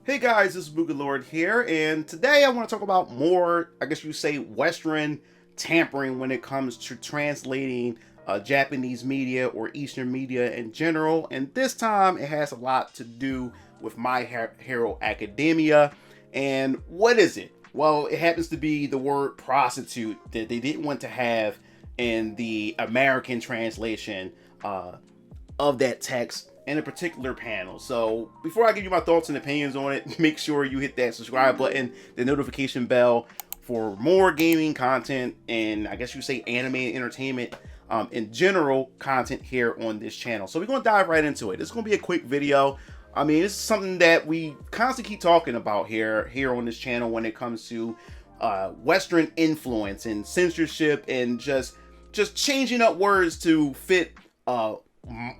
Hey guys, this is MugenLord here, and today I want to talk about more, I guess you say, Western tampering when it comes to translating Japanese media or Eastern media in general. And this time it has a lot to do with My Hero Academia. And what is it? Well, it happens to be the word prostitute that they didn't want to have in the American translation of that text in a particular panel. So before I give you my thoughts and opinions on it, make sure you hit that subscribe button, the notification bell for more gaming content, and I guess you say anime and entertainment in general content here on this channel. So we're going to dive right into it. It's going to be a quick video. I mean, it's something that we constantly keep talking about here on this channel when it comes to Western influence and censorship and just changing up words to fit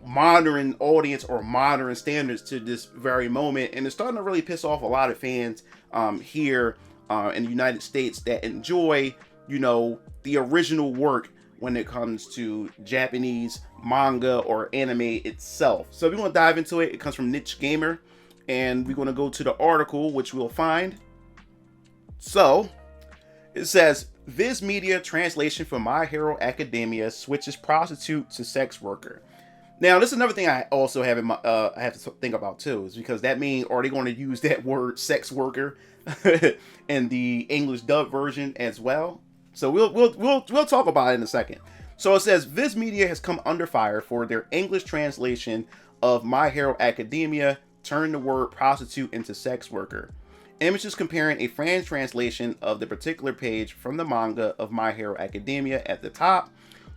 modern audience or modern standards to this very moment. And it's starting to really piss off a lot of fans here in the United States that enjoy, you know, the original work when it comes to Japanese manga or anime itself. So we're going to dive into it. It comes from Niche Gamer, and we're going to go to the article, which we'll find. So it says, Viz Media translation for My Hero Academia switches prostitute to sex worker. Now, this is another thing I also have in my I have to think about too, is because that means, are they going to use that word sex worker in the English dub version as well? So we'll talk about it in a second. So it says Viz Media has come under fire for their English translation of My Hero Academia, turned the word prostitute into sex worker. Images comparing a French translation of the particular page from the manga of My Hero Academia at the top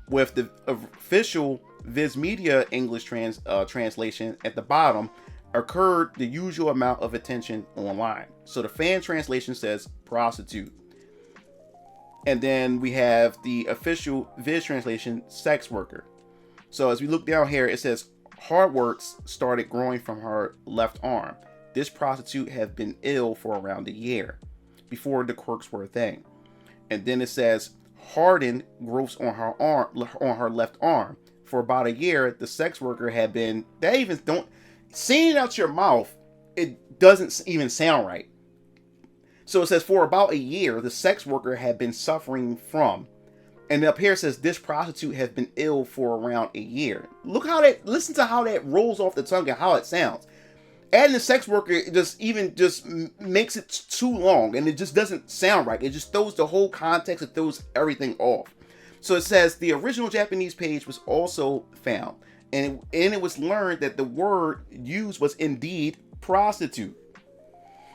with the official Viz Media English translation at the bottom occurred the usual amount of attention online. So the fan translation says prostitute. And then we have the official Viz translation, sex worker. So as we look down here, it says hard works started growing from her left arm. This prostitute had been ill for around a year before the quirks were a thing. And then it says hardened growths on her left arm. For about a year, the sex worker had been, they even don't, saying it out your mouth, it doesn't even sound right. So it says for about a year, the sex worker had been suffering from, and up here it says this prostitute has been ill for around a year. Listen to how that rolls off the tongue and how it sounds. Adding the sex worker just makes it too long, and it just doesn't sound right. It just throws the whole context, it throws everything off. So it says the original Japanese page was also found, and it was learned that the word used was indeed prostitute.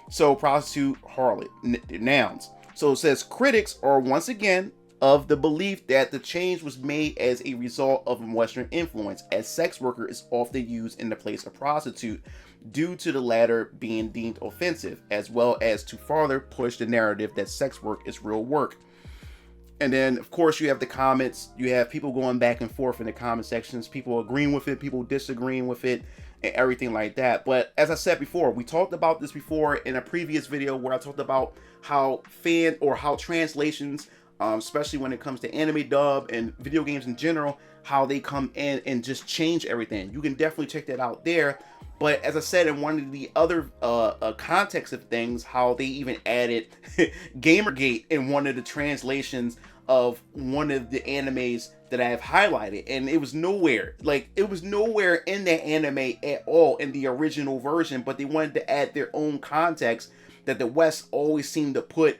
So prostitute, harlot, nouns. So it says critics are once again of the belief that the change was made as a result of Western influence, as sex worker is often used in the place of prostitute due to the latter being deemed offensive, as well as to further push the narrative that sex work is real work. And then, of course, you have the comments. You have people going back and forth in the comment sections, people agreeing with it, people disagreeing with it, and everything like that. But as I said before, we talked about this before in a previous video where I talked about how translations, especially when it comes to anime dub and video games in general, how they come in and just change everything. You can definitely check that out there. But as I said in one of the other context of things, how they even added Gamergate in one of the translations of one of the animes that I have highlighted, and it was nowhere in that anime at all in the original version, but they wanted to add their own context that the West always seemed to put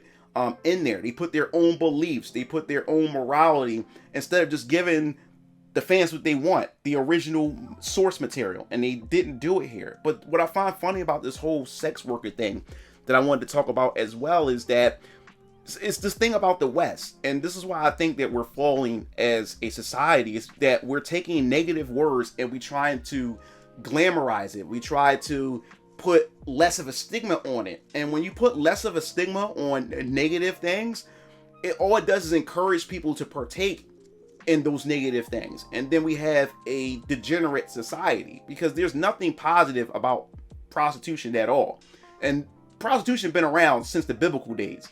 in there. They put their own beliefs, they put their own morality, instead of just giving the fans what they want, the original source material, and they didn't do it here. But what I find funny about this whole sex worker thing that I wanted to talk about as well is that it's this thing about the West, and this is why I think that we're falling as a society, is that we're taking negative words and we trying to glamorize it. We try to put less of a stigma on it, and when you put less of a stigma on negative things, all it does is encourage people to partake in those negative things, and then we have a degenerate society, because there's nothing positive about prostitution at all. And prostitution been around since the biblical days,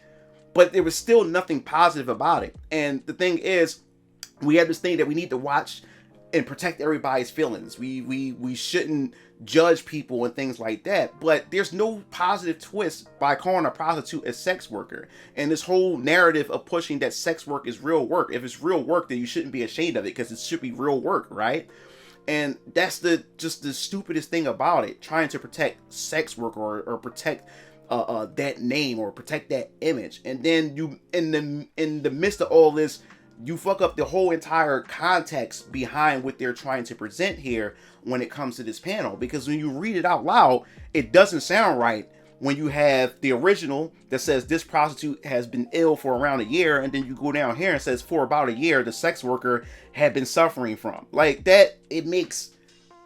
but there was still nothing positive about it. And the thing is, we have this thing that we need to watch and protect everybody's feelings. We shouldn't judge people and things like that. But there's no positive twist by calling a prostitute a sex worker. And this whole narrative of pushing that sex work is real work. If it's real work, then you shouldn't be ashamed of it, because it should be real work, right? And that's just the stupidest thing about it, trying to protect sex work or protect that name or protect that image. And then you, in the midst of all this, you fuck up the whole entire context behind what they're trying to present here when it comes to this panel. Because when you read it out loud, it doesn't sound right when you have the original that says this prostitute has been ill for around a year, and then you go down here and says for about a year the sex worker had been suffering from. Like that, it makes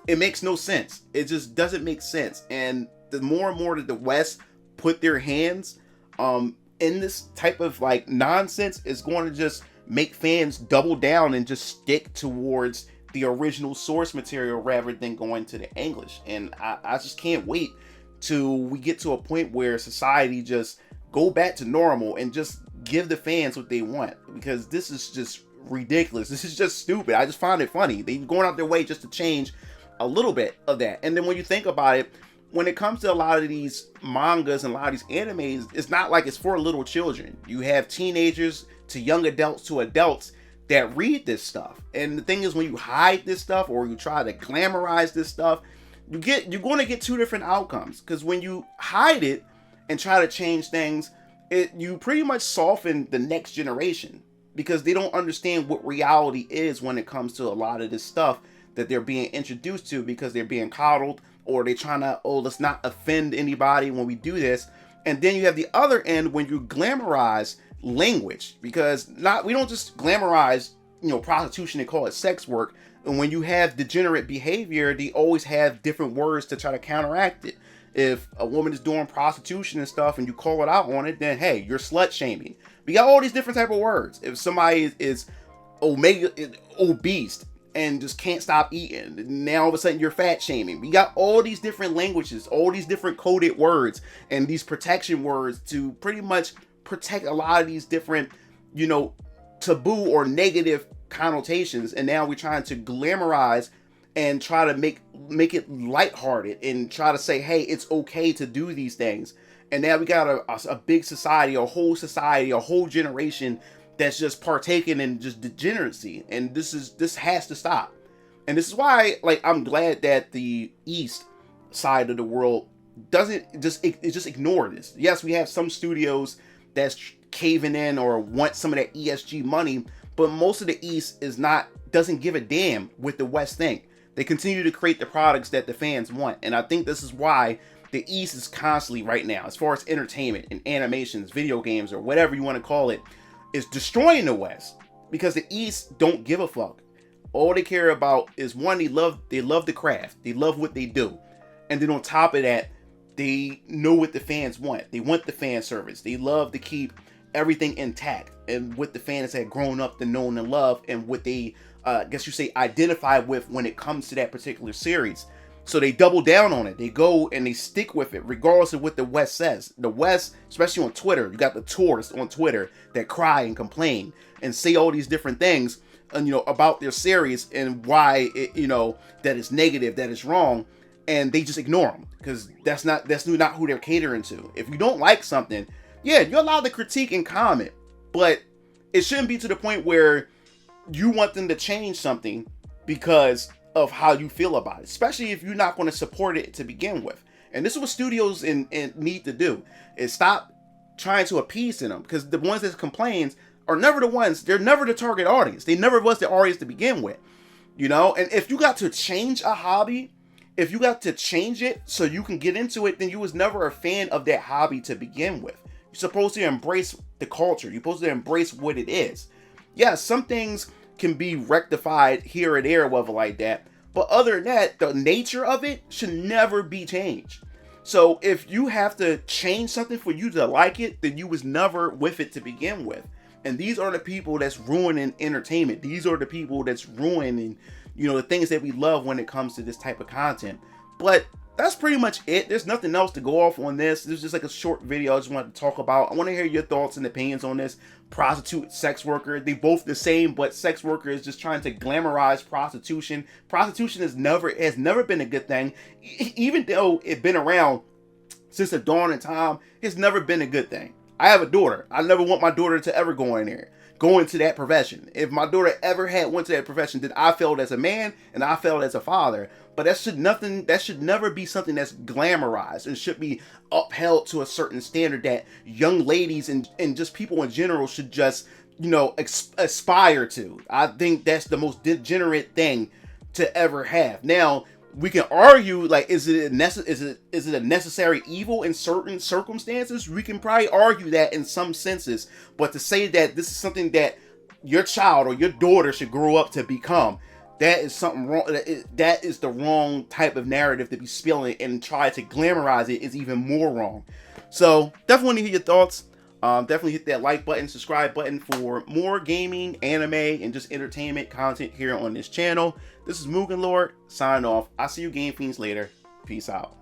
no sense. It just doesn't make sense. And the more and more that the West put their hands in this type of like nonsense, is going to just make fans double down and just stick towards the original source material rather than going to the English. And I just can't wait till we get to a point where society just go back to normal and just give the fans what they want, because this is just ridiculous. This is just stupid. I just find it funny. They're going out their way just to change a little bit of that. And then when you think about it, when it comes to a lot of these mangas and a lot of these animes, it's not like it's for little children. You have teenagers to young adults to adults that read this stuff. And the thing is, when you hide this stuff or you try to glamorize this stuff, you're going to get two different outcomes. Because when you hide it and try to change things, you pretty much soften the next generation, because they don't understand what reality is when it comes to a lot of this stuff that they're being introduced to, because they're being coddled, or they're trying to, let's not offend anybody when we do this. And then you have the other end when you glamorize language, because we don't just glamorize, prostitution and call it sex work. And when you have degenerate behavior, they always have different words to try to counteract it. If a woman is doing prostitution and stuff and you call it out on it, then hey, you're slut shaming. We got all these different type of words. If somebody is obese and just can't stop eating, now all of a sudden you're fat shaming. We got all these different languages, all these different coded words, and these protection words to pretty much protect a lot of these different, taboo or negative connotations. And now we're trying to glamorize and try to make it lighthearted and try to say, hey, it's okay to do these things. And now we got a big society, a whole generation that's just partaking in just degeneracy. And this has to stop. And this is why, I'm glad that the East side of the world doesn't just ignore this. Yes, we have some studios that's caving in or want some of that ESG money, but most of the East doesn't give a damn what the West think. They continue to create the products that the fans want. And I think this is why the East is constantly right now, as far as entertainment and animations, video games, or whatever you want to call it, is destroying the West, because the East don't give a fuck. All they care about is, one, they love the craft. They love what they do. And then on top of that, they know what the fans want. They want the fan service. They love to keep everything intact and what the fans had grown up to know and love, and what they, identify with when it comes to that particular series. So they double down on it. They go and they stick with it, regardless of what the West says. The West, especially on Twitter, you got the tourists on Twitter that cry and complain and say all these different things, about their series and why that is negative, that is wrong, and they just ignore them, because that's not who they're catering to. If you don't like something, yeah, you're allowed to critique and comment, but it shouldn't be to the point where you want them to change something because of how you feel about it, especially if you're not going to support it to begin with. And this is what studios need to do, is stop trying to appease to them, because the ones that complains are never the ones, they're never the target audience. They never was the audience to begin with, and if you got to change a hobby, if you got to change it so you can get into it, then you was never a fan of that hobby to begin with. You're supposed to embrace the culture. You're supposed to embrace what it is. Yeah, some things can be rectified here or there, whatever like that. But other than that, the nature of it should never be changed. So if you have to change something for you to like it, then you was never with it to begin with. And these are the people that's ruining entertainment. These are the people that's ruining, the things that we love when it comes to this type of content. But that's pretty much it. There's nothing else to go off on this. This is just like a short video I just wanted to talk about. I want to hear your thoughts and opinions on this. Prostitute, sex worker, they both the same, but sex worker is just trying to glamorize prostitution. Prostitution has never been a good thing. Even though it's been around since the dawn of time, it's never been a good thing. I have a daughter. I never want my daughter to ever go in there, go into that profession. If my daughter ever went to that profession, then I failed as a man and I failed as a father. But that should never be something that's glamorized. It should be upheld to a certain standard that young ladies and just people in general should just, you know, aspire to. I think that's the most degenerate thing to ever have. Now, we can argue, like, is it a necessary evil in certain circumstances? We can probably argue that in some senses. But to say that this is something that your child or your daughter should grow up to become, that is something wrong. That is the wrong type of narrative to be spilling, and try to glamorize it is even more wrong. So definitely want to hear your thoughts. Definitely hit that like button, subscribe button for more gaming, anime, and just entertainment content here on this channel. This is MugenLord, signing off. I'll see you Game Fiends later. Peace out.